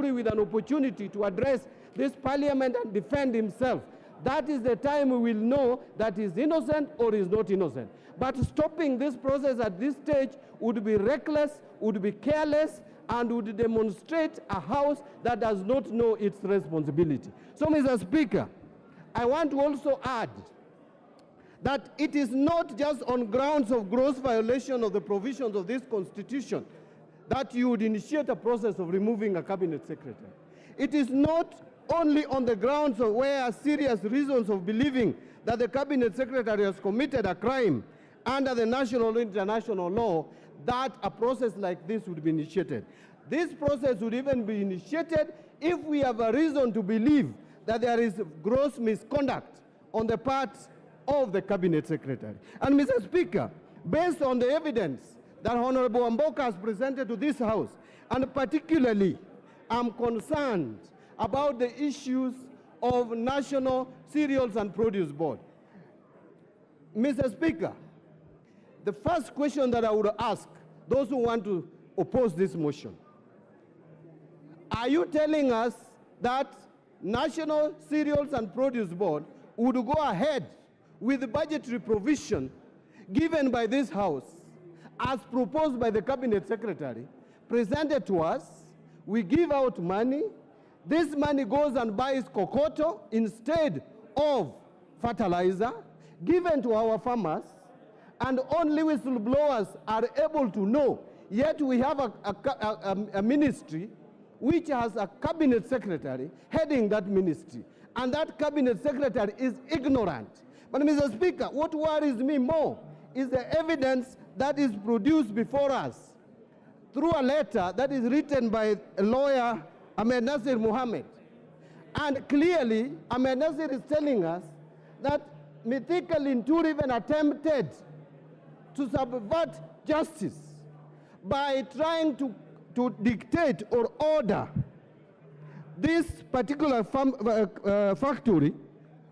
Linturi with an opportunity to address this parliament and defend himself. That is the time we will know that he is innocent or is not innocent. But stopping this process at this stage would be reckless, would be careless, and would demonstrate a house that does not know its responsibility. So, Mr. Speaker, I want to also add that it is not just on grounds of gross violation of the provisions of this Constitution that you would initiate a process of removing a cabinet secretary. It is not only on the grounds of where serious reasons of believing that the cabinet secretary has committed a crime under the national or international law that a process like this would be initiated. This process would even be initiated if we have a reason to believe that there is gross misconduct on the part of the cabinet secretary. And Mr. Speaker, based on the evidence that Honorable Amboka has presented to this House, and particularly I'm concerned about the issues of National Cereals and Produce Board. Mr. Speaker, the first question that I would ask those who want to oppose this motion, are you telling us that National Cereals and Produce Board would go ahead with the budgetary provision given by this House as proposed by the Cabinet Secretary, presented to us? We give out money. This money goes and buys cocoto instead of fertilizer, given to our farmers, and only whistleblowers are able to know. Yet we have a ministry which has a cabinet secretary heading that ministry, and that cabinet secretary is ignorant. But Mr. Speaker, what worries me more is the evidence that is produced before us through a letter that is written by a lawyer, Ahmed Nasir Mohammed. And clearly, Ahmed Nasir is telling us that Mithika Linturi even attempted to subvert justice by trying to dictate or order this particular factory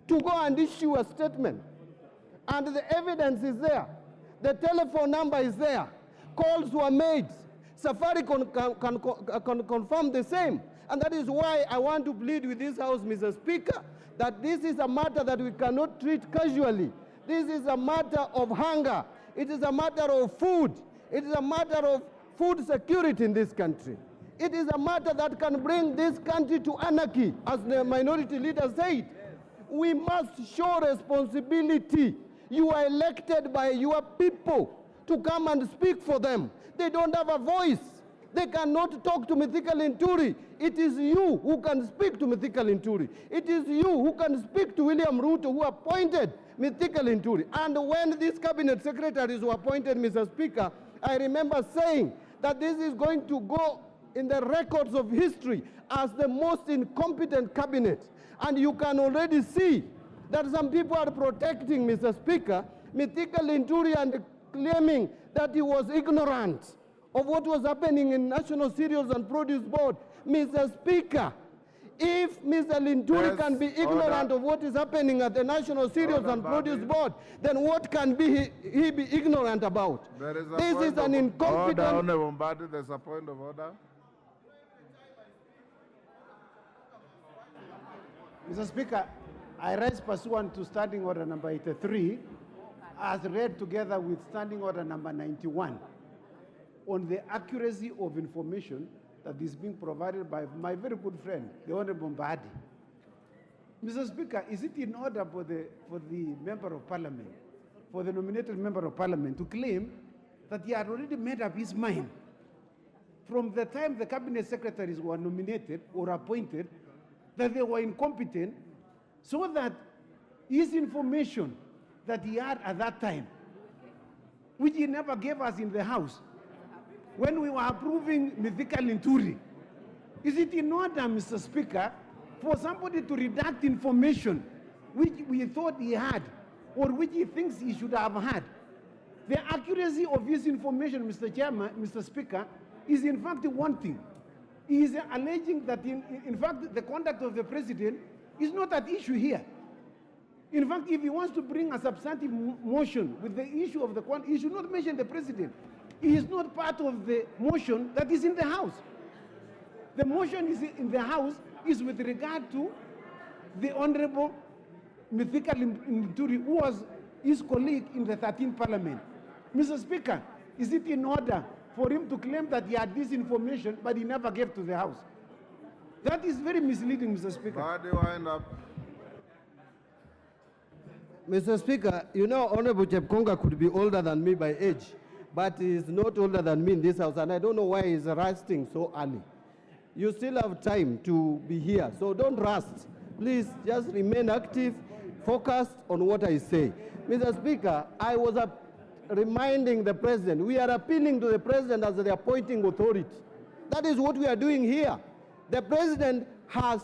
to go and issue a statement. And the evidence is there. The telephone number is there. Calls were made. Safaricom can confirm the same. And that is why I want to plead with this House, Mr. Speaker, that this is a matter that we cannot treat casually. This is a matter of hunger. It is a matter of food. It is a matter of food security in this country. It is a matter that can bring this country to anarchy, as the minority leader said. We must show responsibility. You are elected by your people to come and speak for them. They don't have a voice. They cannot talk to Mithika Linturi. It is you who can speak to Mithika Linturi. It is you who can speak to William Ruto, who appointed Mithika Linturi. And when these cabinet secretaries were appointed, Mr. Speaker, I remember saying that this is going to go in the records of history as the most incompetent cabinet. And you can already see that some people are protecting, Mr. Speaker, Mithika Linturi and claiming that he was ignorant of what was happening in National Cereals and Produce Board. Mr. Speaker, if Mr. Linturi can be ignorant of what is happening at the National Cereals and Produce Board, then what can he be ignorant about? This is an incompetent... Honorable Mbadi, there's a point of order. Mr. Speaker, I rise pursuant to Standing Order number 83, as read together with Standing Order number 91, on the accuracy of information that is being provided by my very good friend, the Honorable Mbadi. Mr. Speaker, is it in order for the Member of Parliament, for the nominated Member of Parliament, to claim that he had already made up his mind from the time the Cabinet Secretaries were nominated or appointed, that they were incompetent, so that his information that he had at that time, which he never gave us in the House, when we were approving Mithika Linturi, is it in order, Mr. Speaker, for somebody to redact information which we thought he had or which he thinks he should have had? The accuracy of his information, Mr. Chairman, Mr. Speaker, is in fact wanting. He is alleging that, in fact, the conduct of the president is not at issue here. In fact, if he wants to bring a substantive motion with the issue of the conduct, he should not mention the president. He is not part of the motion that is in the House. The motion is in the House is with regard to the Honorable Mithika Linturi, who was his colleague in the 13th Parliament. Mr. Speaker, is it in order for him to claim that he had this information, but he never gave to the House? That is very misleading, Mr. Speaker. Body wind up. Mr. Speaker, you know, Honorable Chepkonga could be older than me by age, but he is not older than me in this House, and I don't know why he's resting so early. You still have time to be here, so don't rust. Please just remain active, focused on what I say. Mr. Speaker, I was reminding the President, we are appealing to the President as the appointing authority. That is what we are doing here. The President has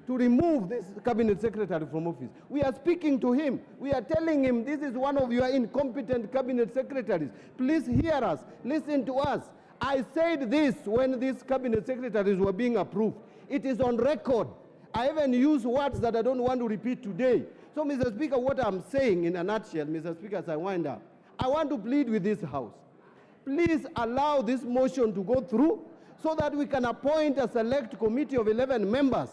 to remove this cabinet secretary from office. We are speaking to him. We are telling him this is one of your incompetent cabinet secretaries. Please hear us. Listen to us. I said this when these cabinet secretaries were being approved. It is on record. I even use words that I don't want to repeat today. So, Mr. Speaker, what I'm saying in a nutshell, Mr. Speaker, as I wind up, I want to plead with this House. Please allow this motion to go through so that we can appoint a select committee of 11 members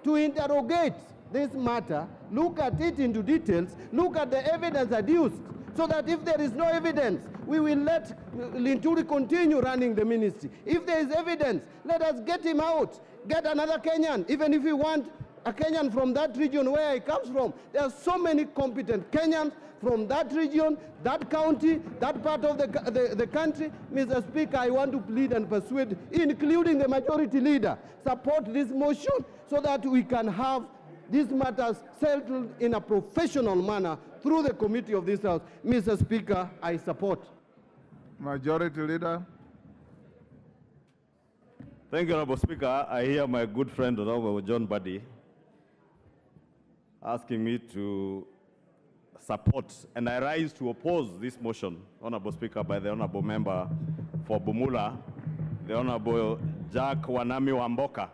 to interrogate this matter, look at it into details, look at the evidence adduced, so that if there is no evidence, we will let Linturi continue running the ministry. If there is evidence, let us get him out, get another Kenyan, even if we want a Kenyan from that region where he comes from. There are so many competent Kenyans from that region, that county, that part of the country. Mr. Speaker, I want to plead and persuade, including the majority leader, support this motion so that we can have these matters settled in a professional manner through the committee of this House. Mr. Speaker, I support. Majority Leader. Thank you, Honorable Speaker. I hear my good friend, Honorable John Buddy, asking me to support, and I rise to oppose this motion, Honorable Speaker, by the Honorable Member for Bumula, the Honorable Jack Wanami Wamboka.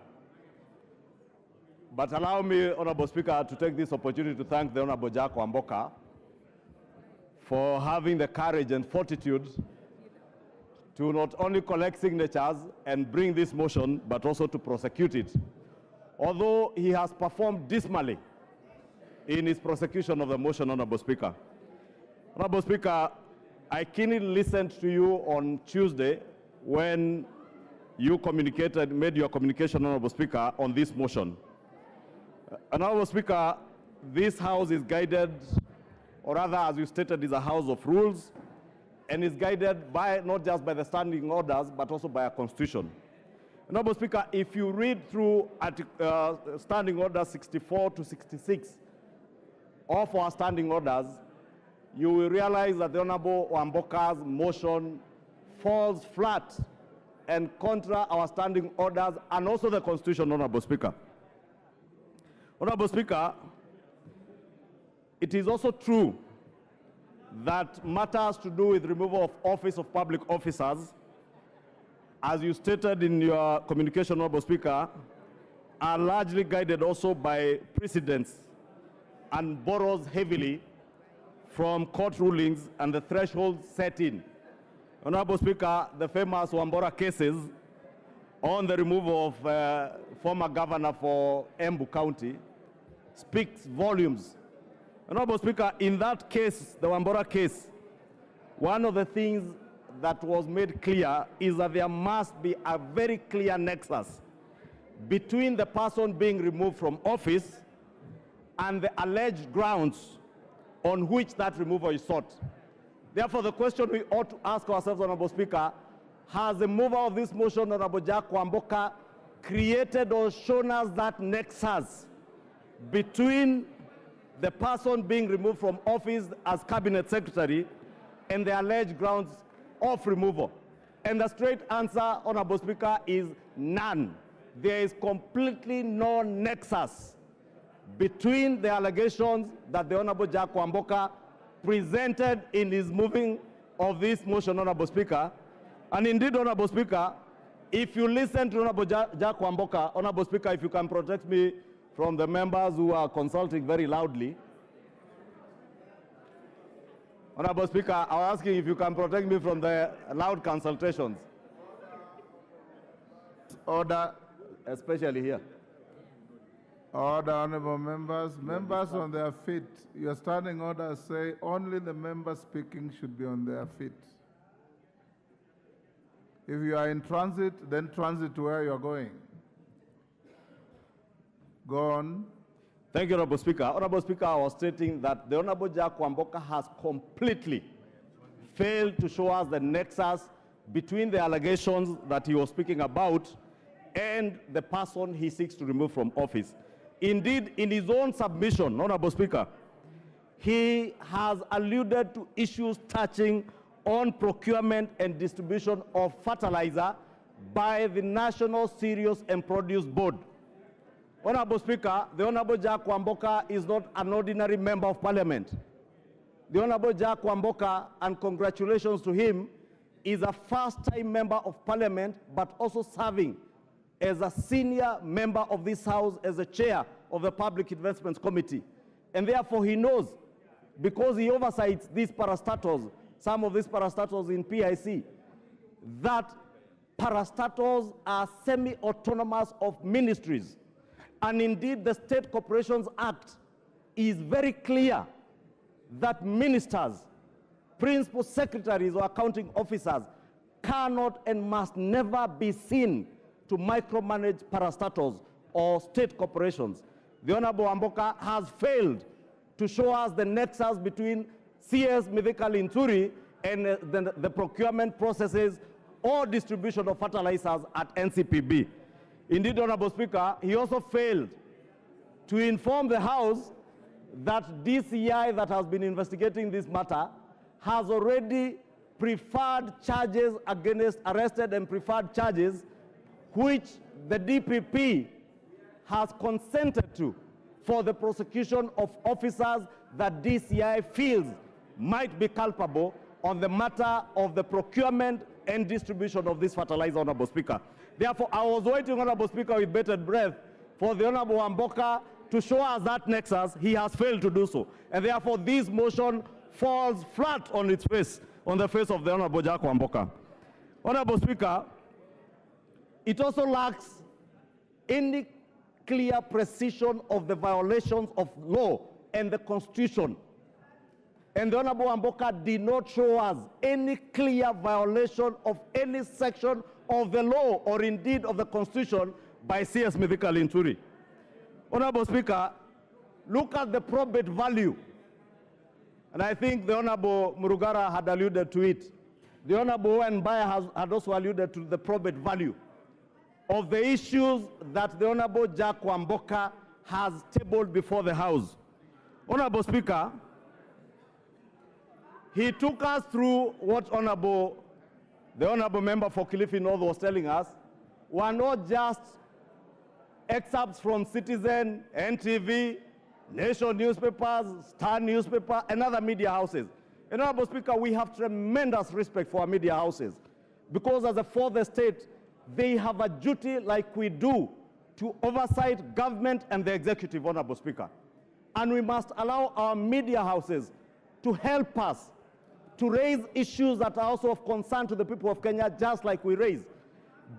But allow me, Honorable Speaker, to take this opportunity to thank the Honorable Jack Wamboka for having the courage and fortitude to not only collect signatures and bring this motion, but also to prosecute it. Although he has performed dismally in his prosecution of the motion, Honorable Speaker. Honorable Speaker, I keenly listened to you on Tuesday when you made your communication, Honorable Speaker, on this motion. Honorable Speaker, this House is guided, or rather, as you stated, is a house of rules, and is guided by not just by the standing orders, but also by a constitution. Honorable Speaker, if you read through standing orders 64 to 66 of our standing orders, you will realize that the Honorable Wamboka's motion falls flat and contra our standing orders and also the Constitution, Honorable Speaker. Honorable Speaker, it is also true that matters to do with removal of office of public officers, as you stated in your communication, Honorable Speaker, are largely guided also by precedents and borrows heavily from court rulings and the thresholds set in. Honorable Speaker, the famous Wambora cases on the removal of former governor for Embu County speaks volumes. Honorable Speaker, in that case, the Wambora case, one of the things that was made clear is that there must be a very clear nexus between the person being removed from office and the alleged grounds on which that removal is sought. Therefore, the question we ought to ask ourselves, Honorable Speaker, has the mover of this motion, Honorable Jack Wamboka, created or shown us that nexus between the person being removed from office as cabinet secretary and the alleged grounds of removal? And the straight answer, Honorable Speaker, is none. There is completely no nexus between the allegations that the Honorable Jack Wamboka presented in his moving of this motion, Honorable Speaker. And indeed, Honorable Speaker, if you listen to Honorable Jack Wamboka, Honorable Speaker, if you can protect me from the members who are consulting very loudly. Honorable Speaker, I was asking if you can protect me from the loud consultations. Order. especially here. Order, honorable members. Members on their feet. Your standing orders say only the members speaking should be on their feet. If you are in transit, then transit to where you are going. Go on. Thank you, Honorable Speaker. Honorable Speaker, I was stating that the Honorable Jack Wamboka has completely failed to show us the nexus between the allegations that he was speaking about and the person he seeks to remove from office. Indeed, in his own submission, Honorable Speaker, he has alluded to issues touching on procurement and distribution of fertilizer by the National Cereals and Produce Board. Honorable Speaker, the Honorable Jack Wamboka is not an ordinary member of parliament. The Honorable Jack Wamboka, and congratulations to him, is a first-time member of parliament, but also serving as a senior member of this house as a chair of the Public Investments Committee. And therefore he knows, because he oversees these parastatals, some of these parastatals in PIC, that parastatals are semi-autonomous of ministries. And indeed, the State Corporations Act is very clear that ministers, principal secretaries or accounting officers cannot and must never be seen to micromanage parastatals or state corporations. The Honorable Wamboka has failed to show us the nexus between CS Mithika Linturi and the procurement processes or distribution of fertilizers at NCPB. Indeed, Honorable Speaker, he also failed to inform the House that DCI that has been investigating this matter has already preferred charges against arrested and preferred charges which the DPP has consented to for the prosecution of officers that DCI feels might be culpable on the matter of the procurement and distribution of this fertilizer, Honorable Speaker. Therefore, I was waiting, Honorable Speaker, with bated breath for the Honorable Wamboka to show us that nexus. He has failed to do so. And therefore, this motion falls flat on its face, on the face of the Honorable Jack Wamboka. Honorable Speaker, it also lacks any clear precision of the violations of law and the Constitution. And the Honorable Wamboka did not show us any clear violation of any section of the law or indeed of the Constitution by CS Mithika Linturi. Honorable Speaker, look at the probate value. And I think the Honorable Murugara had alluded to it. The Honorable Mbaya had also alluded to the probate value of the issues that the Honorable Jack Wamboka has tabled before the House. Honorable Speaker, he took us through what the Honorable Member for Kilifi North was telling us were not just excerpts from Citizen, NTV, Nation newspapers, Star newspaper, and other media houses. And Honorable Speaker, we have tremendous respect for our media houses because as a fourth estate, they have a duty like we do to oversight government and the executive, Honorable Speaker. And we must allow our media houses to help us to raise issues that are also of concern to the people of Kenya, just like we raise.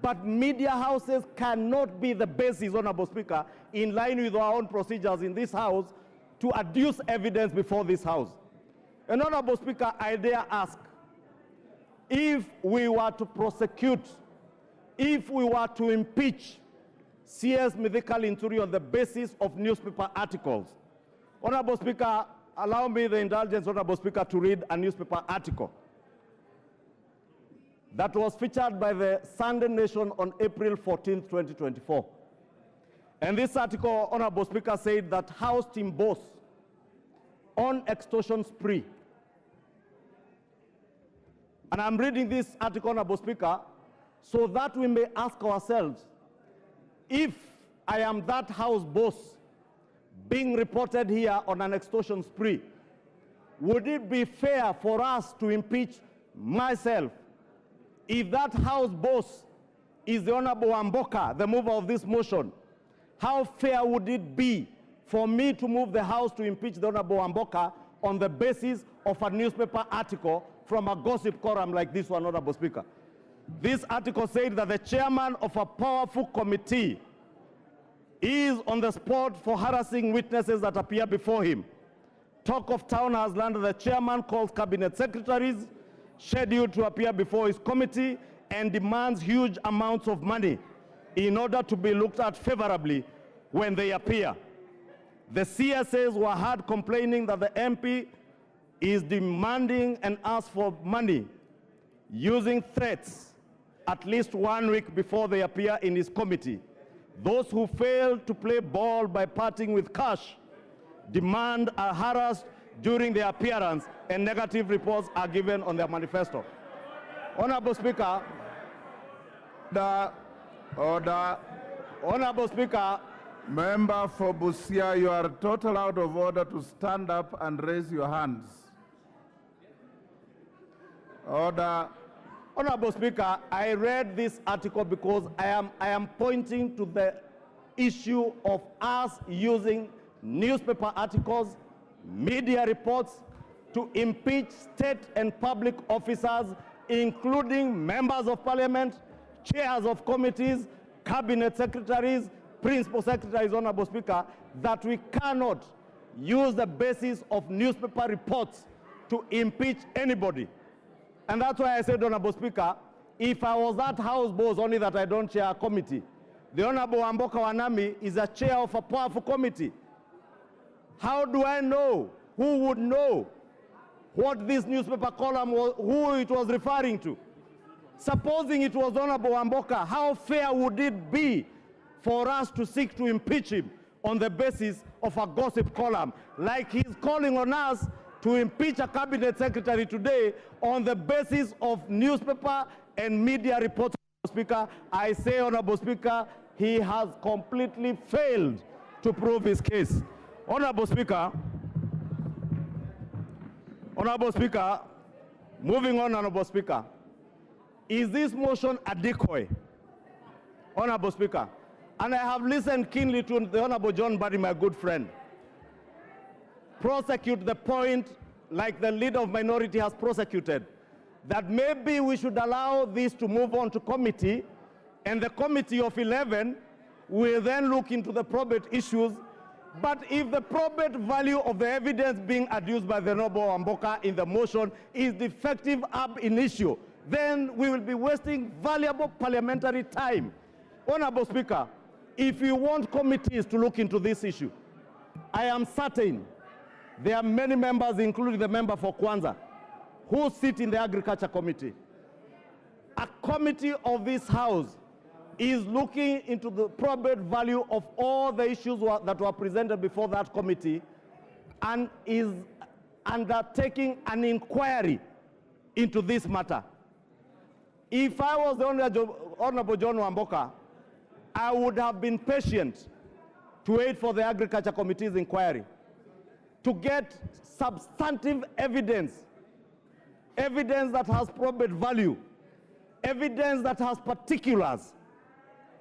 But media houses cannot be the basis, Honorable Speaker, in line with our own procedures in this House, to adduce evidence before this House. And Honorable Speaker, I dare ask, if we were to prosecute, if we were to impeach CS Mithika Linturi on the basis of newspaper articles, Honorable Speaker, allow me the indulgence, Honorable Speaker, to read a newspaper article that was featured by the Sunday Nation on April 14, 2024. And this article, Honorable Speaker, said that House team boss on extortion spree. And I'm reading this article, Honorable Speaker, so that we may ask ourselves, if I am that House boss being reported here on an extortion spree, would it be fair for us to impeach myself if that House boss is the Honorable Wamboka, the mover of this motion? How fair would it be for me to move the House to impeach the Honorable Wamboka on the basis of a newspaper article from a gossip column like this one, Honorable Speaker? This article said that the chairman of a powerful committee is on the spot for harassing witnesses that appear before him. Talk of town has landed the chairman calls cabinet secretaries scheduled to appear before his committee and demands huge amounts of money in order to be looked at favorably when they appear. The CSAs were heard complaining that the MP is demanding and asks for money using threats at least 1 week before they appear in his committee. Those who fail to play ball by parting with cash demand are harassed during their appearance and negative reports are given on their manifesto. Honorable Speaker, Order. Honorable Speaker, Member for Busia, you are total out of order to stand up and raise your hands. Order. Honorable Speaker, I read this article because I am pointing to the issue of us using newspaper articles, media reports to impeach state and public officers, including members of parliament, chairs of committees, cabinet secretaries, principal secretaries, Honorable Speaker, that we cannot use the basis of newspaper reports to impeach anybody. And that's why I said, Honorable Speaker, if I was that house boss, only that I don't chair a committee, the Honorable Amboka Wanami is a chair of a powerful committee. How do I know? Who would know what this newspaper column was, who it was referring to? Supposing it was Honorable Amboka, how fair would it be for us to seek to impeach him on the basis of a gossip column, like he's calling on us to impeach a cabinet secretary today on the basis of newspaper and media reports? Speaker, I say, Honorable Speaker, he has completely failed to prove his case. Honorable Speaker, moving on, Honorable Speaker, is this motion a decoy? Honorable Speaker, and I have listened keenly to the Honorable John Barry, my good friend, prosecute the point like the leader of minority has prosecuted, that maybe we should allow this to move on to committee, and the committee of 11 will then look into the probate issues. But if the probate value of the evidence being adduced by the Honorable Amboka in the motion is defective ab initio, then we will be wasting valuable parliamentary time. Honorable Speaker, if you want committees to look into this issue, I am certain there are many members, including the member for Kwanza, who sit in the Agriculture Committee. A committee of this House is looking into the probate value of all the issues that were presented before that committee and is undertaking an inquiry into this matter. If I was the Honorable John Wamboka, I would have been patient to wait for the Agriculture Committee's inquiry to get substantive evidence, evidence that has probate value, evidence that has particulars,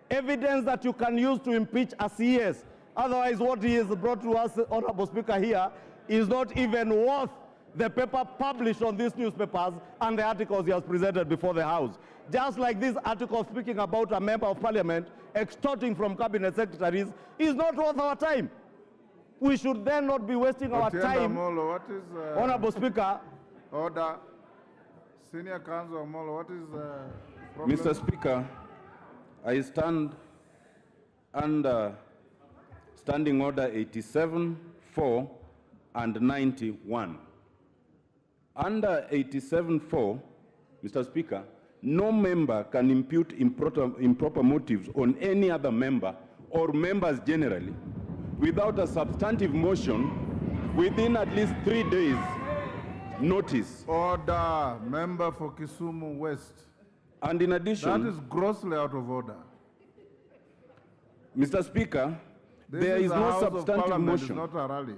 evidence that you can use to impeach a CS. Otherwise, what he has brought to us, Honorable Speaker, here is not even worth the paper published on these newspapers and the articles he has presented before the House. Just like this article speaking about a member of parliament extorting from cabinet secretaries is not worth our time. We should then not be wasting our time. Molo, what is, Honorable Speaker. Order. Senior Counsel Molo, what is problem? Mr. Speaker, I stand under Standing Order 87, 4, and 91. Under 87.4, Mr. Speaker, no member can impute improper motives on any other member or members generally without a substantive motion within at least 3 days notice. Order. Member for Kisumu West. And in addition, that is grossly out of order. Mr. Speaker, there is no substantive motion. It's not a rally.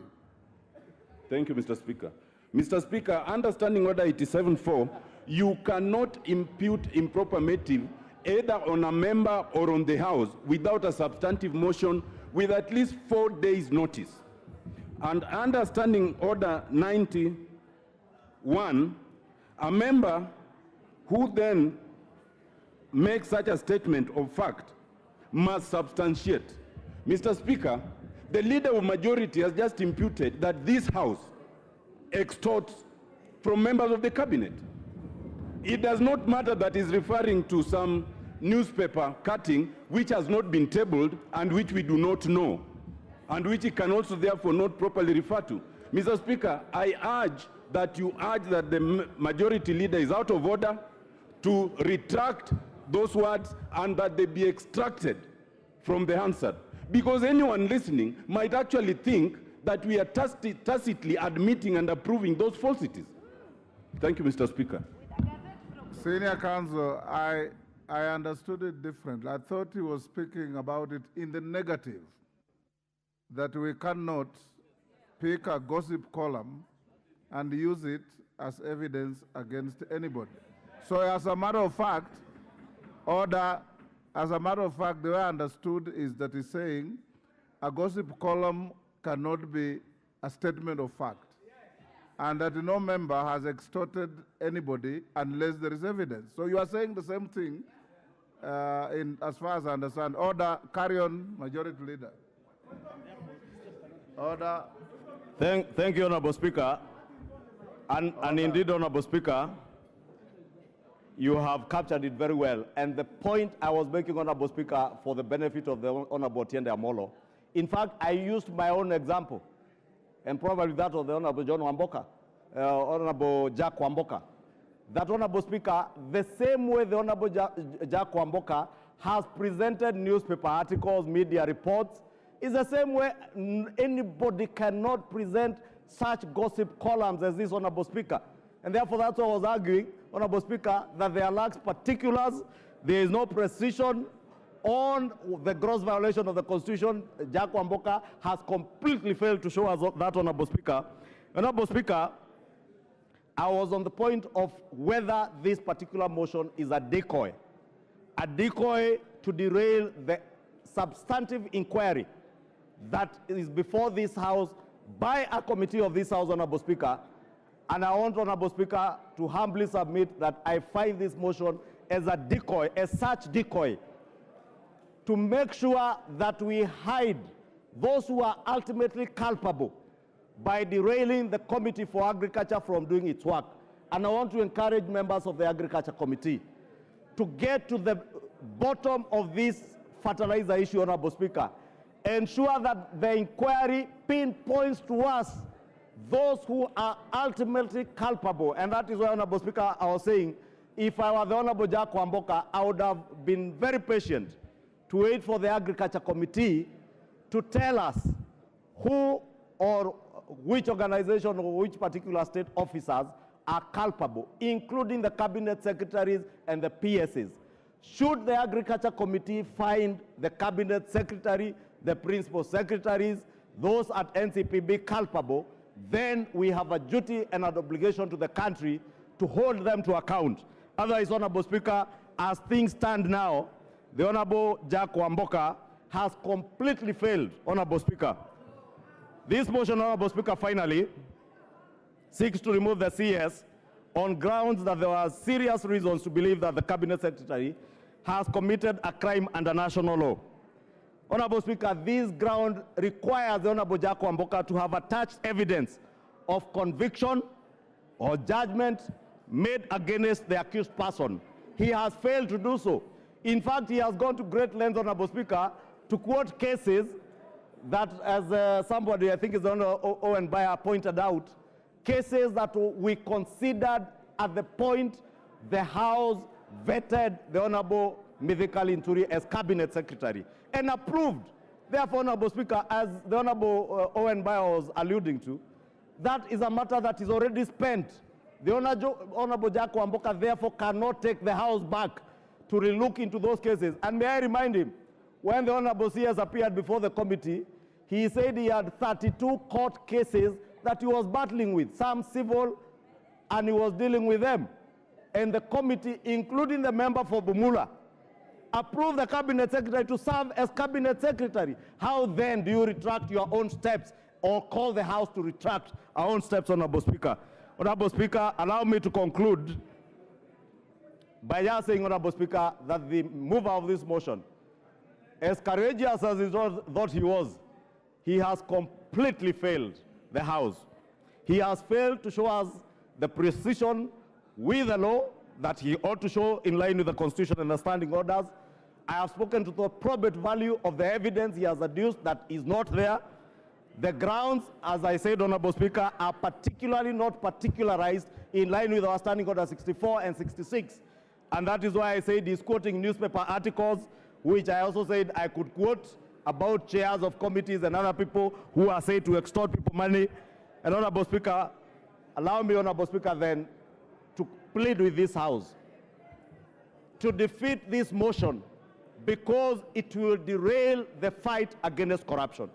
Thank you, Mr. Speaker. Mr. Speaker, under Standing Order 87.4, you cannot impute improper motive either on a member or on the House without a substantive motion with at least 4 days notice. And under Standing Order 91, a member who then makes such a statement of fact must substantiate. Mr. Speaker, the leader of majority has just imputed that this House extorts from members of the cabinet. It does not matter that he's referring to some newspaper cutting which has not been tabled and which we do not know, and which he can also therefore not properly refer to. Mr. Speaker, I urge that you urge that the majority leader is out of order, to retract those words and that they be extracted from the answer. Because anyone listening might actually think that we are tacitly admitting and approving those falsities. Thank you, Mr. Speaker. Senior Counsel, I understood it differently. I thought he was speaking about it in the negative, that we cannot pick a gossip column and use it as evidence against anybody. So as a matter of fact, the way I understood is that he's saying a gossip column cannot be a statement of fact, and that no member has extorted anybody unless there is evidence. So you are saying the same thing as far as I understand. Order, carry on, Majority Leader. Order. Thank you, Honorable Speaker. And indeed, Honorable Speaker, you have captured it very well. And the point I was making, Honorable Speaker, for the benefit of the Honorable Tiende Amolo, in fact, I used my own example, and probably that of the Honorable John Wamboka, Honorable Jack Wamboka. That, Honorable Speaker, the same way the Honorable Jack Wamboka has presented newspaper articles, media reports, is the same way anybody cannot present such gossip columns as this, Honorable Speaker. And therefore, that's why I was arguing, Honorable Speaker, that there lacks particulars, there is no precision on the gross violation of the Constitution. Jack Wamboka has completely failed to show us that, Honorable Speaker. Honorable Speaker, I was on the point of whether this particular motion is a decoy to derail the substantive inquiry that is before this House by a committee of this House, Honorable Speaker. And I want, Honorable Speaker, to humbly submit that I find this motion as a decoy, as such decoy, to make sure that we hide those who are ultimately culpable by derailing the Committee for Agriculture from doing its work. And I want to encourage members of the Agriculture Committee to get to the bottom of this fertilizer issue, Honorable Speaker. Ensure that the inquiry pinpoints to us those who are ultimately culpable. And that is why, Honorable Speaker, I was saying, if I were the Honorable Jack Wamboka, I would have been very patient to wait for the Agriculture Committee to tell us who or which organization or which particular state officers are culpable, including the cabinet secretaries and the PSs. Should the Agriculture Committee find the cabinet secretary, the principal secretaries, those at NCPB culpable, then we have a duty and an obligation to the country to hold them to account. Otherwise, Honorable Speaker, as things stand now, the Honorable Jack Wamboka has completely failed, Honorable Speaker. This motion, Honorable Speaker, finally seeks to remove the CS on grounds that there are serious reasons to believe that the Cabinet Secretary has committed a crime under national law. Honorable Speaker, this ground requires the Honorable Jack Wamboka to have attached evidence of conviction or judgment made against the accused person. He has failed to do so. In fact, he has gone to great lengths, Honorable Speaker, to quote cases that, as somebody, I think is Honorable Owen Bayer, pointed out, cases that we considered at the point the House vetted the Honorable Mithika Linturi as Cabinet Secretary and approved. Therefore, Honorable Speaker, as the Honorable Owen Bayer was alluding to, that is a matter that is already spent. The Honorable Jack Wamboka therefore cannot take the House back to relook into those cases. And may I remind him, when the Honorable CS appeared before the committee, he said he had 32 court cases that he was battling with, some civil, and he was dealing with them. And the committee, including the member for Bumula, approved the Cabinet Secretary to serve as Cabinet Secretary. How then do you retract your own steps or call the House to retract our own steps, Honorable Speaker? Honorable Speaker, allow me to conclude by just saying, Honorable Speaker, that the mover of this motion as courageous as he thought he was, he has completely failed the House. He has failed to show us the precision with the law that he ought to show in line with the Constitution and the standing orders. I have spoken to the probate value of the evidence he has adduced that is not there. The grounds, as I said, Honorable Speaker, are particularly not particularized in line with our standing order 64 and 66. And that is why I said he's quoting newspaper articles, which I also said I could quote about chairs of committees and other people who are said to extort people money. And Honorable Speaker, allow me, Honorable Speaker, then to plead with this House to defeat this motion because it will derail the fight against corruption.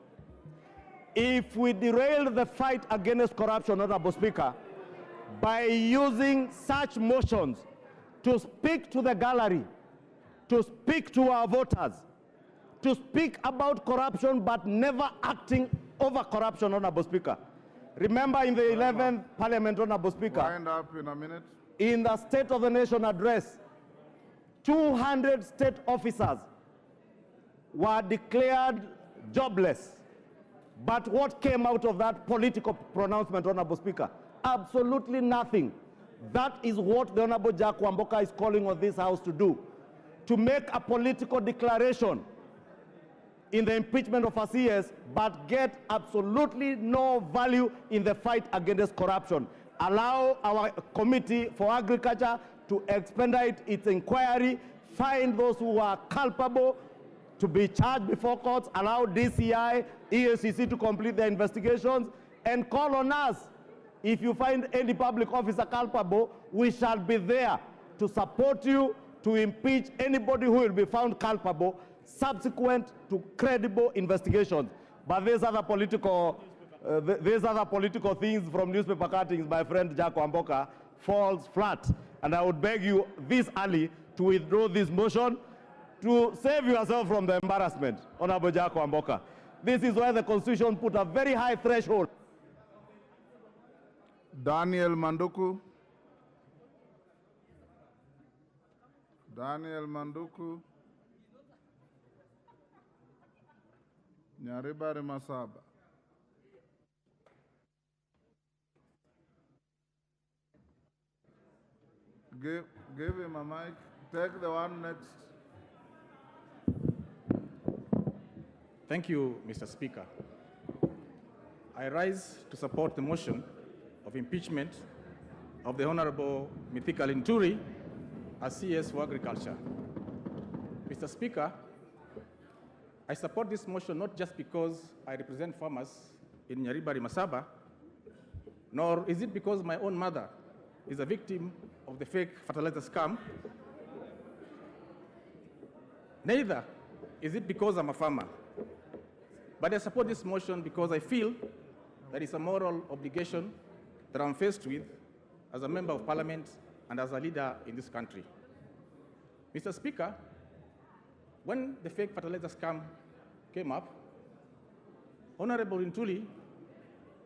If we derail the fight against corruption, Honorable Speaker, by using such motions to speak to the gallery, to speak to our voters, to speak about corruption but never acting over corruption, Honorable Speaker. Remember in the 11th Parliament, Honorable Speaker, Wind up in a minute. in the State of the Nation address, 200 state officers were declared jobless. But what came out of that political pronouncement, Honorable Speaker? Absolutely nothing. That is what the Honorable Jack Wamboka is calling on this House to do, to make a political declaration in the impeachment of a CS, but get absolutely no value in the fight against corruption. Allow our Committee for Agriculture to expedite its inquiry, find those who are culpable to be charged before courts, allow DCI, EACC to complete their investigations, and call on us. If you find any public officer culpable, we shall be there to support you to impeach anybody who will be found culpable subsequent to credible investigations. But there's other political things from newspaper cuttings, my friend Jack Wamboka, falls flat. And I would beg you this early to withdraw this motion to save yourself from the embarrassment, Honorable Jack Wamboka. This is why the Constitution put a very high threshold. Daniel Manduku. Daniel Manduku. Nyaribari Masaba. Give him a mic. Take the one next. Thank you, Mr. Speaker. I rise to support the motion of impeachment of the Honorable Mithika Linturi as CS for Agriculture. Mr. Speaker, I support this motion not just because I represent farmers in Nyaribari Masaba, nor is it because my own mother is a victim of the fake fertilizer scam. Neither is it because I'm a farmer. But I support this motion because I feel that it's a moral obligation that I'm faced with as a member of parliament and as a leader in this country. Mr. Speaker, when the fake fertilizer scam came up, Honorable Linturi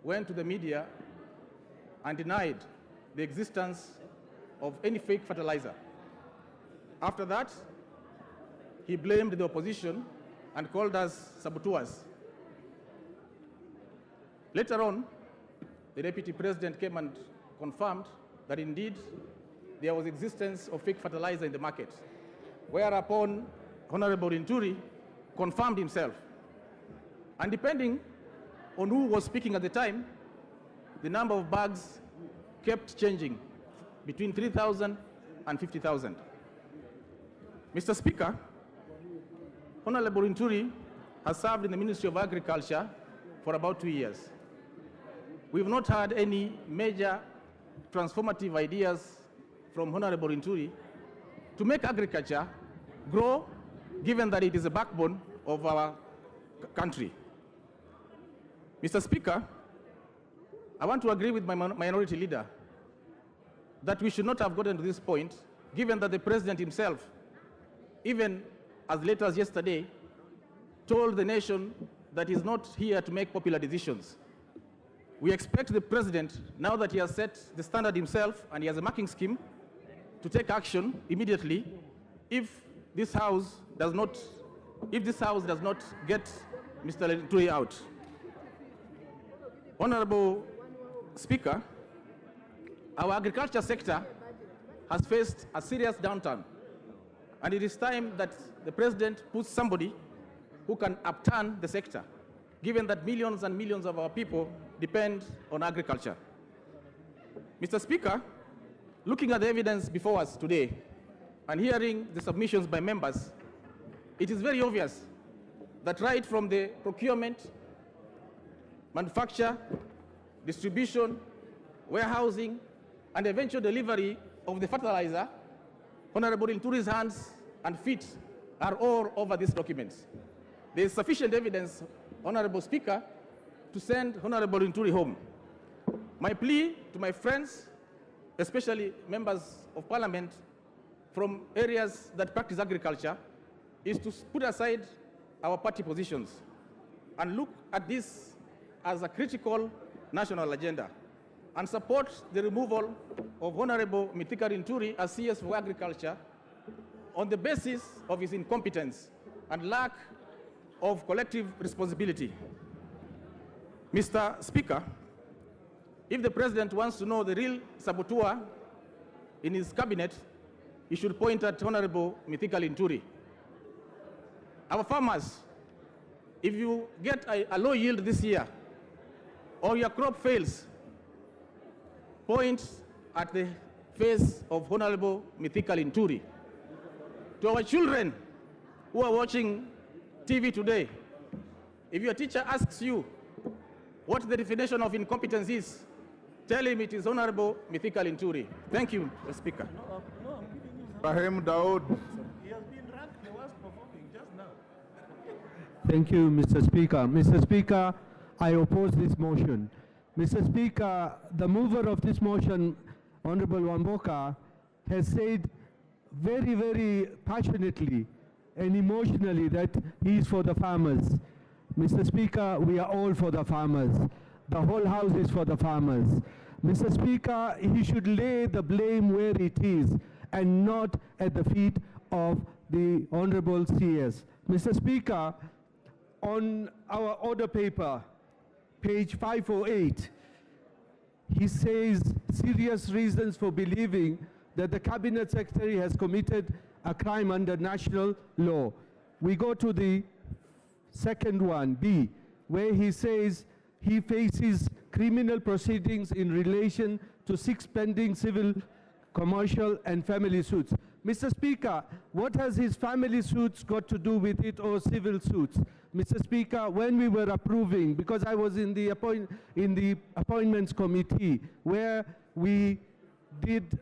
went to the media and denied the existence of any fake fertilizer. After that, he blamed the opposition and called us saboteurs. Later on, the Deputy President came and confirmed that indeed there was existence of fake fertilizer in the market, whereupon Honorable Linturi confirmed himself. And depending on who was speaking at the time, the number of bags kept changing between 3,000 and 50,000. Mr. Speaker, Honorable Linturi has served in the Ministry of Agriculture for about 2 years. We've not had any major transformative ideas from Honorable Linturi to make agriculture grow, given that it is a backbone of our country. Mr. Speaker, I want to agree with my minority leader that we should not have gotten to this point, given that the President himself, even as late as yesterday, told the nation that he's not here to make popular decisions. We expect the President, now that he has set the standard himself and he has a marking scheme, to take action immediately if this House does not if this House does not get Mr. Linturi out. Honorable Speaker, our agriculture sector has faced a serious downturn, and it is time that the President puts somebody who can upturn the sector, given that millions and millions of our people depend on agriculture. Mr. Speaker, looking at the evidence before us today and hearing the submissions by members, it is very obvious that right from the procurement, manufacture, distribution, warehousing, and eventual delivery of the fertilizer, Honorable Linturi's hands and feet are all over these documents. There is sufficient evidence, Honorable Speaker, to send Honorable Linturi home. My plea to my friends, especially members of Parliament from areas that practice agriculture, is to put aside our party positions and look at this as a critical national agenda and support the removal of Honorable Mithika Linturi as CS for Agriculture on the basis of his incompetence and lack of collective responsibility. Mr. Speaker, if the President wants to know the real saboteur in his cabinet, he should point at Honorable Mithika Linturi. Our farmers, if you get a low yield this year, or your crop fails, point at the face of Honorable Mithika Linturi. To our children who are watching TV today, if your teacher asks you what the definition of incompetence is, tell him it is Honorable Mithika Linturi. Thank you, Mr. Speaker. Rahim Daud. He has been ranked the worst performing just now. Thank you, Mr. Speaker. Mr. Speaker, I oppose this motion. Mr. Speaker, the mover of this motion, Honorable Wamboka, has said very, very passionately and emotionally that he is for the farmers. Mr. Speaker, we are all for the farmers. The whole House is for the farmers. Mr. Speaker, he should lay the blame where it is and not at the feet of the Honorable CS. Mr. Speaker, on our order paper, page 508, he says serious reasons for believing that the Cabinet Secretary has committed a crime under national law. We go to the second one, B, where he says he faces criminal proceedings in relation to 6 pending civil, commercial, and family suits. Mr. Speaker, what has his family suits got to do with it, or civil suits? Mr. Speaker, when we were approving, because I was in the appointments committee, where we did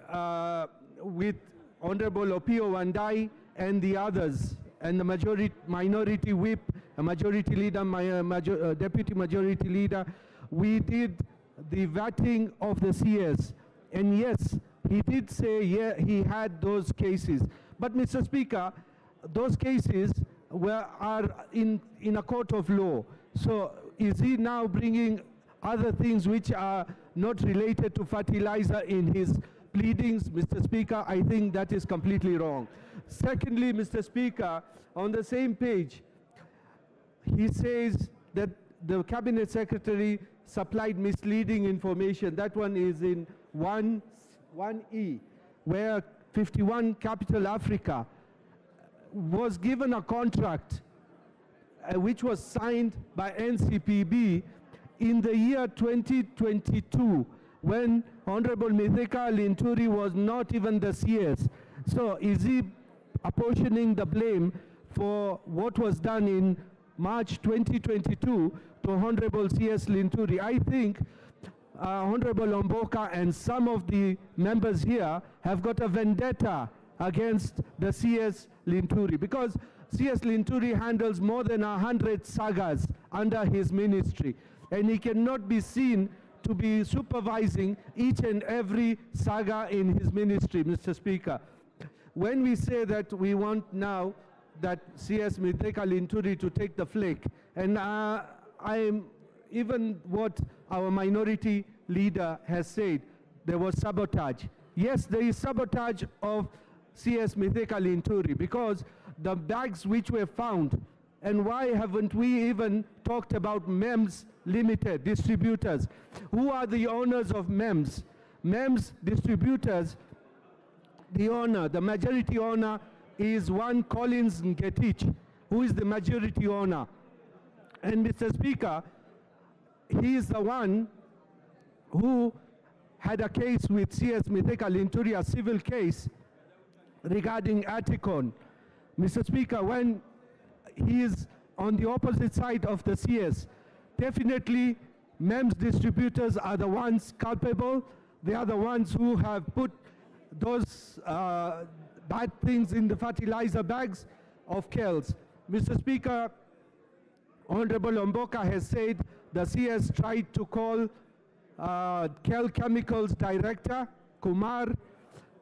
with Honorable Opio Wandai and the others, and the minority whip, a majority leader, deputy majority leader, we did the vetting of the CS. And yes, he did say, yeah, he had those cases. But Mr. Speaker, those cases are in a court of law. So is he now bringing other things which are not related to fertilizer in his pleadings? Mr. Speaker, I think that is completely wrong. Secondly, Mr. Speaker, on the same page, he says that the Cabinet Secretary supplied misleading information. That one is in 1E, where 51 Capital Africa was given a contract which was signed by NCPB in the year 2022, when Honorable Mithika Linturi was not even the CS. So is he apportioning the blame for what was done in March 2022 to Honorable CS Linturi? I think Honorable Wamboka and some of the members here have got a vendetta against the CS Linturi, because CS Linturi handles more than 100 sagas under his ministry, and he cannot be seen to be supervising each and every saga in his ministry, Mr. Speaker. When we say that we want now that CS Mithika Linturi to take the flake, and even what our minority leader has said, there was sabotage. Yes, there is sabotage of CS Mithika Linturi, because the bags which were found And why haven't we even talked about MEMS Limited distributors? Who are the owners of MEMS? MEMS distributors, the majority owner is one Collins Ngetich, who is the majority owner. And Mr. Speaker, he is the one who had a case with CS Mithika Linturi, a civil case regarding Articon. Mr. Speaker, when he is on the opposite side of the CS, definitely MEMS distributors are the ones culpable. They are the ones who have put those bad things in the fertilizer bags of KELS. Mr. Speaker, Honorable Omboka has said the CS tried to call KEL Chemicals Director, Kumar,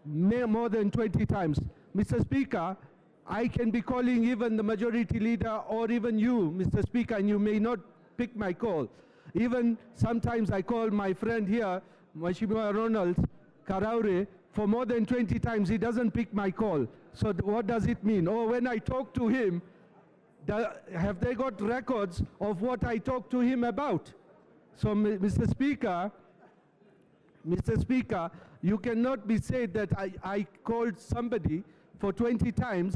more than 20 times. Mr. Speaker, I can be calling even the majority leader or even you, Mr. Speaker, and you may not pick my call. Even sometimes I call my friend here, Mheshimiwa Ronald Karaure, for more than 20 times. He doesn't pick my call. So what does it mean? Or when I talk to him, have they got records of what I talked to him about? So, Mr. Speaker, you cannot be said that I called somebody for 20 times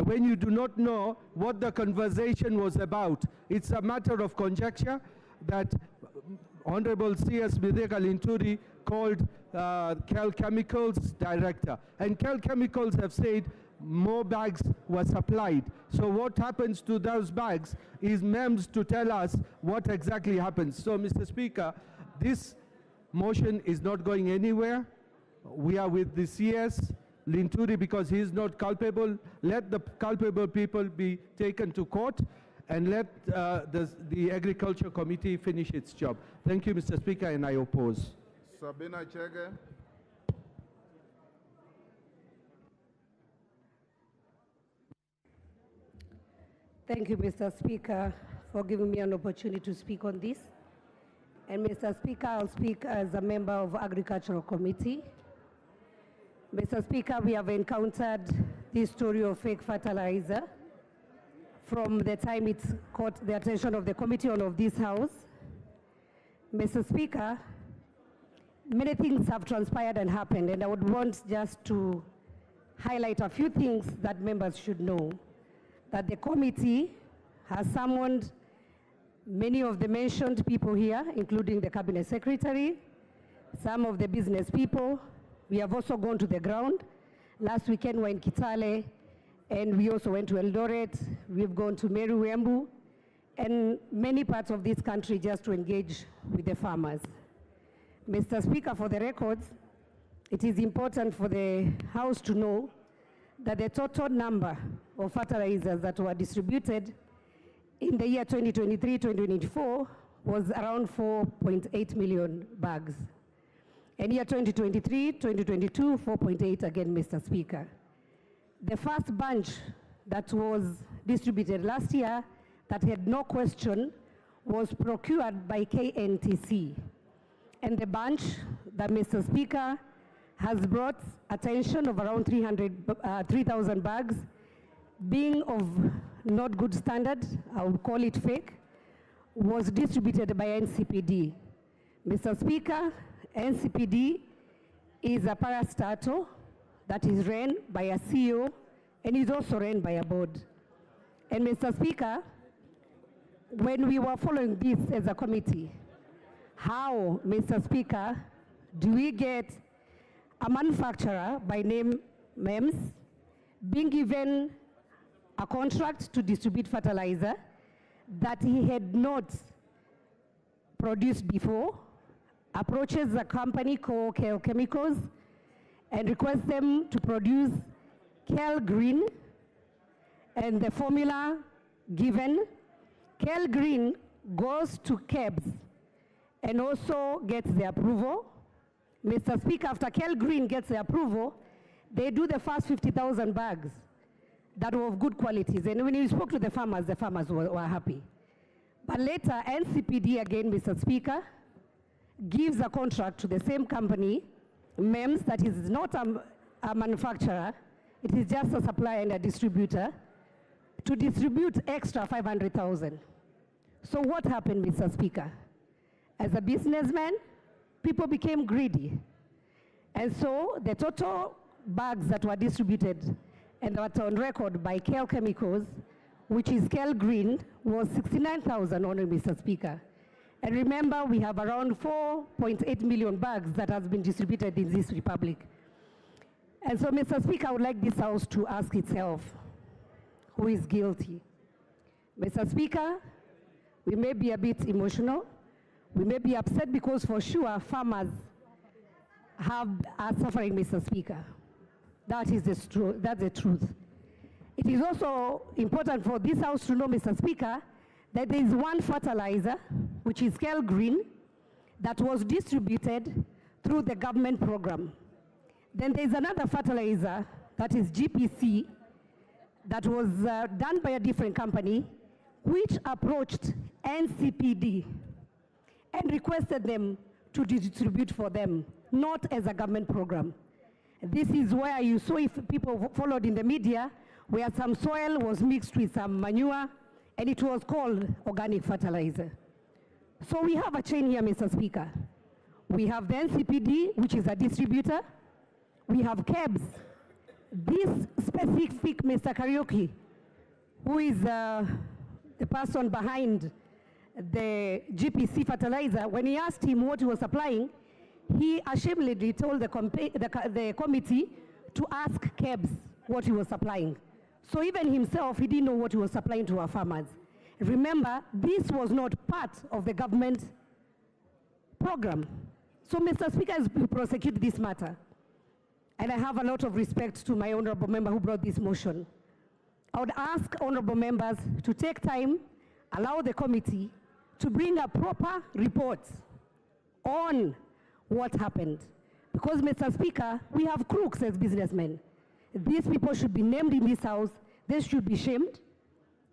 when you do not know what the conversation was about. It's a matter of conjecture that Honorable CS Mithika Linturi called KEL Chemicals Director. And KEL Chemicals have said more bags were supplied. So what happens to those bags is MEMS to tell us what exactly happens. So, Mr. Speaker, this motion is not going anywhere. We are with the CS Linturi because he is not culpable. Let the culpable people be taken to court and let the Agriculture Committee finish its job. Thank you, Mr. Speaker, and I oppose. Sabina Chege. Thank you, Mr. Speaker, for giving me an opportunity to speak on this. And Mr. Speaker, I'll speak as a member of Agricultural Committee. Mr. Speaker, we have encountered this story of fake fertilizer from the time it caught the attention of the committee of this House. Mr. Speaker, many things have transpired and happened, and I would want just to highlight a few things that members should know. That the committee has summoned many of the mentioned people here, including the Cabinet Secretary, some of the business people. We have also gone to the ground. Last weekend we were in Kitale, and we also went to Eldoret. We've gone to Meru, Embu, and many parts of this country just to engage with the farmers. Mr. Speaker, for the records, it is important for the House to know that the total number of fertilizers that were distributed in the year 2023-2024 was around 4.8 million bags. And year 2023-2022, 4.8 again, Mr. Speaker. The first bunch that was distributed last year that had no question was procured by KNTC. And the bunch that Mr. Speaker has brought attention of around 3,000 bags, being of not good standard, I would call it fake, was distributed by NCPD. Mr. Speaker, NCPD is a parastatal that is run by a CEO and is also run by a board. And Mr. Speaker, when we were following this as a committee, how, Mr. Speaker, do we get a manufacturer by name MEMS being given a contract to distribute fertilizer that he had not produced before, approaches a company called KEL Chemicals and requests them to produce KEL Green, and the formula given, KEL Green goes to KEBS and also gets the approval. Mr. Speaker, after KEL Green gets the approval, they do the first 50,000 bags that were of good qualities. And when you spoke to the farmers were happy. But later, NCPD again, Mr. Speaker, gives a contract to the same company, MEMS, that is not a manufacturer, it is just a supplier and a distributor, to distribute extra 500,000. So what happened, Mr. Speaker? As a businessman, people became greedy. And so the total bags that were distributed and that were on record by KL Chemicals, which is KL Green, was 69,000, Honorable Mr. Speaker. And remember, we have around 4.8 million bags that has been distributed in this republic. And so, Mr. Speaker, I would like this House to ask itself, who is guilty? Mr. Speaker, we may be a bit emotional. We may be upset because for sure farmers are suffering, Mr. Speaker. That's the truth. It is also important for this House to know, Mr. Speaker, that there is one fertilizer, which is KL Green, that was distributed through the government program. Then there is another fertilizer, that is GPC, that was done by a different company, which approached NCPD and requested them to distribute for them, not as a government program. This is where you saw, if people followed in the media, where some soil was mixed with some manure, and it was called organic fertilizer. So we have a chain here, Mr. Speaker. We have the NCPD, which is a distributor. We have KEBS. This specific Mr. Karaoke, who is the person behind the GPC fertilizer, when he asked him what he was supplying, he ashamedly told the committee to ask KEBS what he was supplying. So even himself, he didn't know what he was supplying to our farmers. Remember, this was not part of the government program. So, Mr. Speaker, as we prosecute this matter, and I have a lot of respect to my honorable member who brought this motion, I would ask honorable members to take time, allow the committee to bring a proper report on what happened. Because, Mr. Speaker, we have crooks as businessmen. These people should be named in this House, they should be shamed,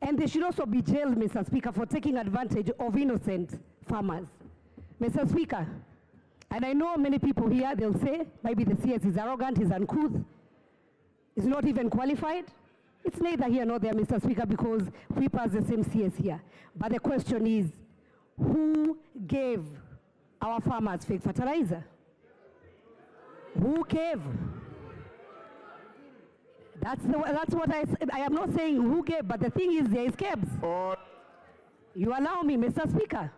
and they should also be jailed, Mr. Speaker, for taking advantage of innocent farmers. Mr. Speaker, and I know many people here, they'll say, maybe the CS is arrogant, he's uncouth, he's not even qualified. It's neither here nor there, Mr. Speaker, because we pass the same CS here. But the question is, who gave our farmers fake fertilizer? Who gave? That's what I am not saying who gave, but the thing is there is KEBS. You allow me, Mr. Speaker.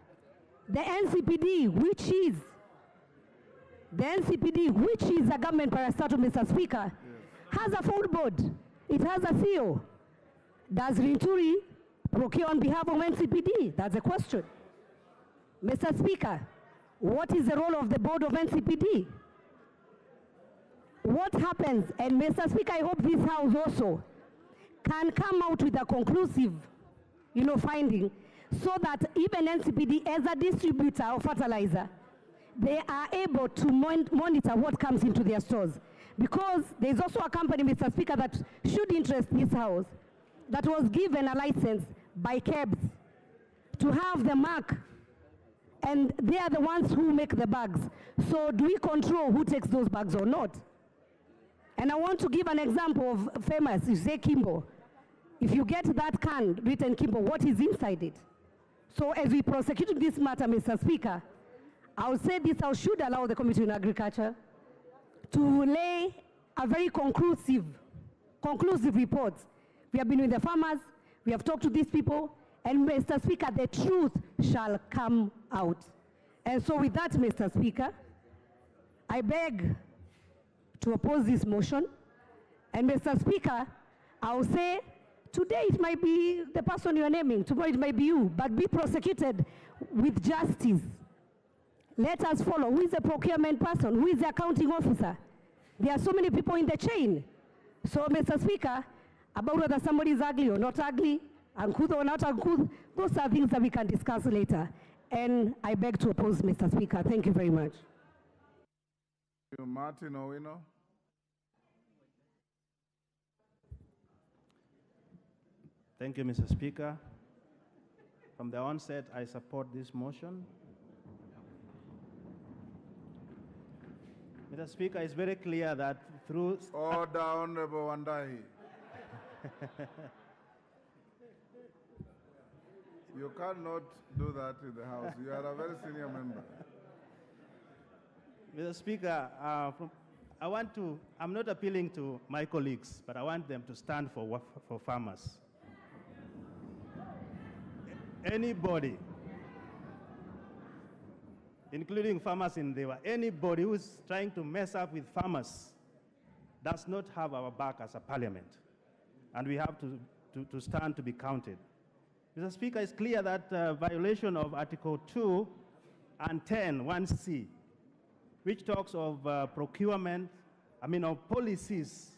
The NCPD, which is a government parastatal, Mr. Speaker, has a full board. It has a CEO. Does Linturi procure on behalf of NCPD? That's a question. Mr. Speaker, what is the role of the board of NCPD? What happens, and Mr. Speaker, I hope this House also can come out with a conclusive, finding, so that even NCPD as a distributor of fertilizer, they are able to monitor what comes into their stores. Because there's also a company, Mr. Speaker, that should interest this House, that was given a license by KEBS to have the mark, and they are the ones who make the bags. So do we control who takes those bags or not? And I want to give an example of famous, you say Kimbo. If you get that can written Kimbo, what is inside it? So as we prosecute this matter, Mr. Speaker, I would say this House should allow the Committee on Agriculture to lay a very conclusive report. We have been with the farmers, we have talked to these people, and Mr. Speaker, the truth shall come out. And so with that, Mr. Speaker, I beg to oppose this motion. And Mr. Speaker, I will say, today it might be the person you are naming, tomorrow it might be you, but be prosecuted with justice. Let us follow. Who is the procurement person? Who is the accounting officer? There are so many people in the chain. So, Mr. Speaker, about whether somebody is ugly or not ugly, uncouth or not uncouth, those are things that we can discuss later. And I beg to oppose, Mr. Speaker. Thank you very much. Thank you, Martin Owino. Thank you, Mr. Speaker. From the onset, I support this motion. Mr. Speaker, it's very clear that through... Order, Honorable Wandahi. You cannot do that in the House. You are a very senior member. Mr. Speaker, I'm not appealing to my colleagues, but I want them to stand for farmers. Anybody, including farmers in Dewa, anybody who's trying to mess up with farmers does not have our back as a parliament. And we have to stand to be counted. Mr. Speaker, it's clear that violation of Article 2 and 10, 1C, which talks of procurement, of policies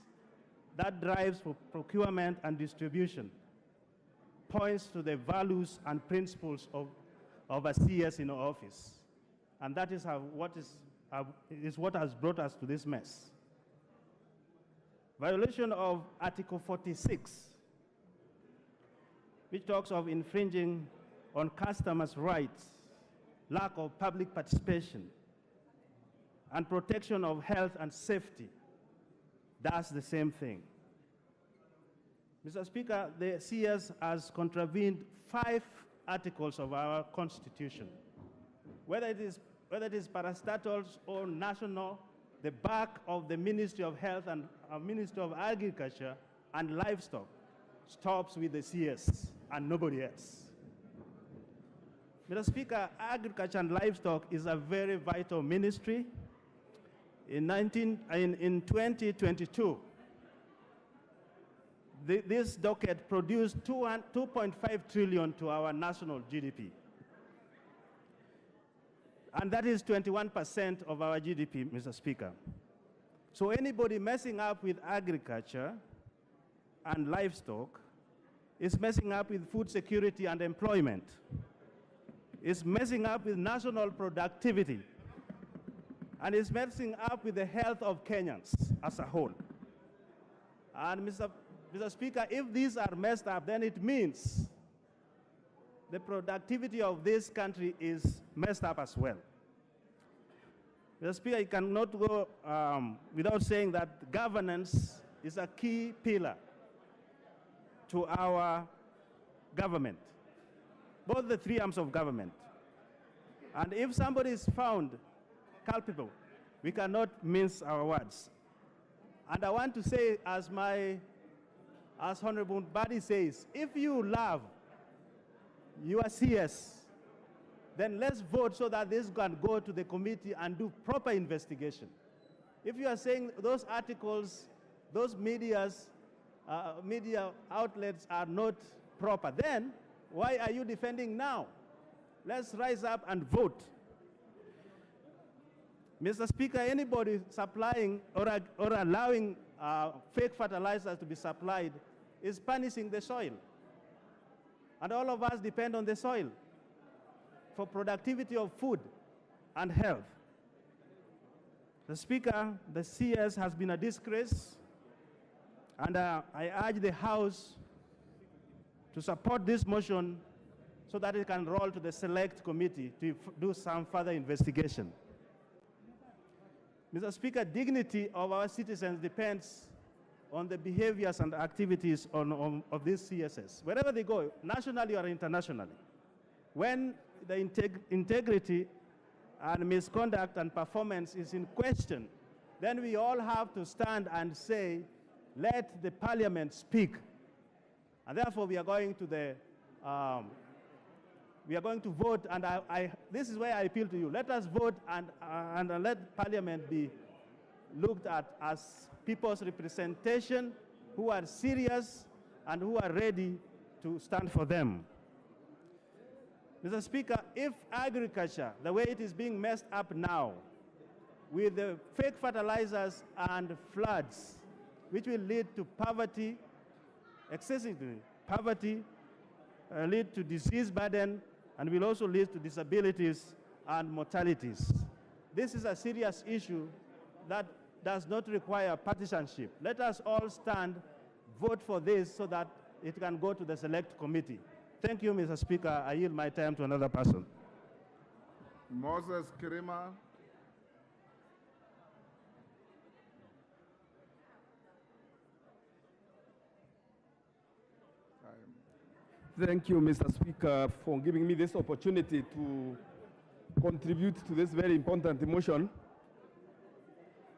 that drives for procurement and distribution, points to the values and principles of a CS in office. And that is what has brought us to this mess. Violation of Article 46, which talks of infringing on customers' rights, lack of public participation, and protection of health and safety, does the same thing. Mr. Speaker, the CS has contravened 5 articles of our Constitution. Whether it is parastatals or national, the back of the Ministry of Health and Ministry of Agriculture and Livestock stops with the CS and nobody else. Mr. Speaker, agriculture and livestock is a very vital ministry. In 2022, this docket produced 2.5 trillion to our national GDP. And that is 21% of our GDP, Mr. Speaker. So anybody messing up with agriculture and livestock is messing up with food security and employment. It's messing up with national productivity. And it's messing up with the health of Kenyans as a whole. And Mr. Speaker, if these are messed up, then it means the productivity of this country is messed up as well. Mr. Speaker, you cannot go without saying that governance is a key pillar to our government, both the 3 arms of government. And if somebody is found culpable, we cannot mince our words. And I want to say, as Honorable Badi says, if you love your CS, then let's vote so that this can go to the committee and do proper investigation. If you are saying those articles, those media outlets are not proper, then why are you defending now? Let's rise up and vote. Mr. Speaker, anybody supplying or allowing fake fertilizers to be supplied is punishing the soil. And all of us depend on the soil for productivity of food and health. The Speaker, the CS has been a disgrace, and I urge the House to support this motion so that it can roll to the select committee to do some further investigation. Mr. Speaker, dignity of our citizens depends on the behaviors and activities of these CSS, wherever they go, nationally or internationally. When the integrity and misconduct and performance is in question, then we all have to stand and say, let the parliament speak. And therefore, we are going to vote, and this is where I appeal to you. Let us vote and let parliament be looked at as people's representation who are serious and who are ready to stand for them. Mr. Speaker, if agriculture, the way it is being messed up now, with the fake fertilizers and floods, which will lead to poverty, excessive poverty, lead to disease burden, and will also lead to disabilities and mortalities. This is a serious issue that does not require partisanship. Let us all stand, vote for this so that it can go to the select committee. Thank you, Mr. Speaker. I yield my time to another person. Moses Kirima. Thank you, Mr. Speaker, for giving me this opportunity to contribute to this very important motion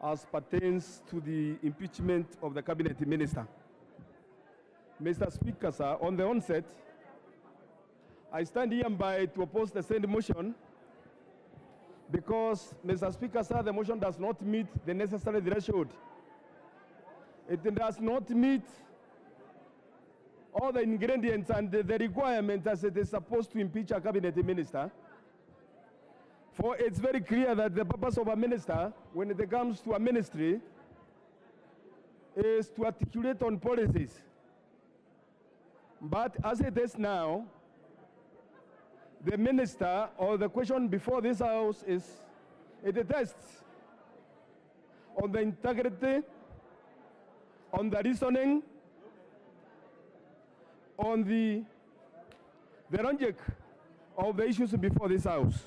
as pertains to the impeachment of the Cabinet Minister. Mr. Speaker, sir, on the onset, I stand hereby to oppose the said motion because, Mr. Speaker, sir, the motion does not meet the necessary threshold. It does not meet all the ingredients and the requirements as it is supposed to impeach a cabinet minister. For it's very clear that the purpose of a minister, when it comes to a ministry, is to articulate on policies. But as it is now, the minister, or the question before this House is, it tests on the integrity, on the reasoning, on the logic of the issues before this House.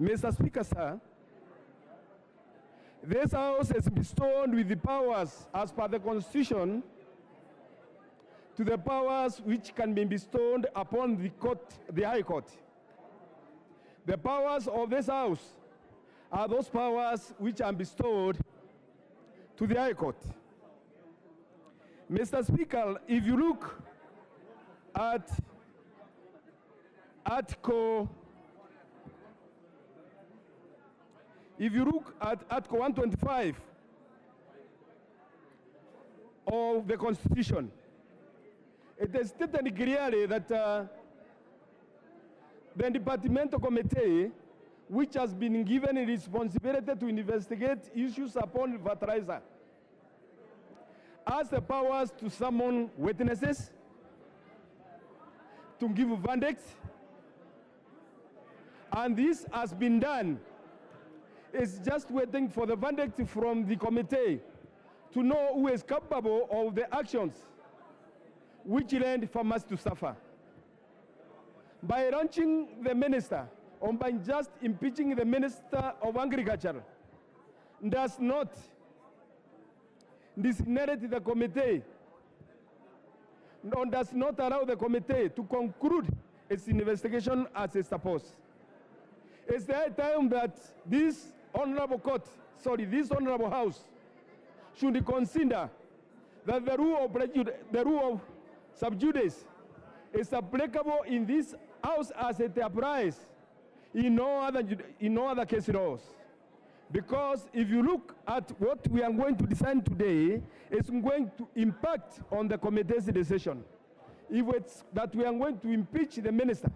Mr. Speaker, sir, this House is bestowed with the powers as per the Constitution to the powers which can be bestowed upon the court, the High Court. The powers of this House are those powers which are bestowed to the High Court. Mr. Speaker, if you look at Article 125 of the Constitution, it is stated clearly that the departmental committee, which has been given a responsibility to investigate issues upon fertilizer, has the powers to summon witnesses, to give verdicts, and this has been done. It's just waiting for the verdict from the committee to know who is capable of the actions which led farmers to suffer. By launching the minister, or by just impeaching the Minister of Agriculture, does not designate the committee, nor does not allow the committee to conclude its investigation as is supposed. It's the high time that this honorable House should consider that the rule of sub judice is applicable in this House as it applies in no other case laws. Because if you look at what we are going to decide today, it's going to impact on the committee's decision. If it's that we are going to impeach the minister,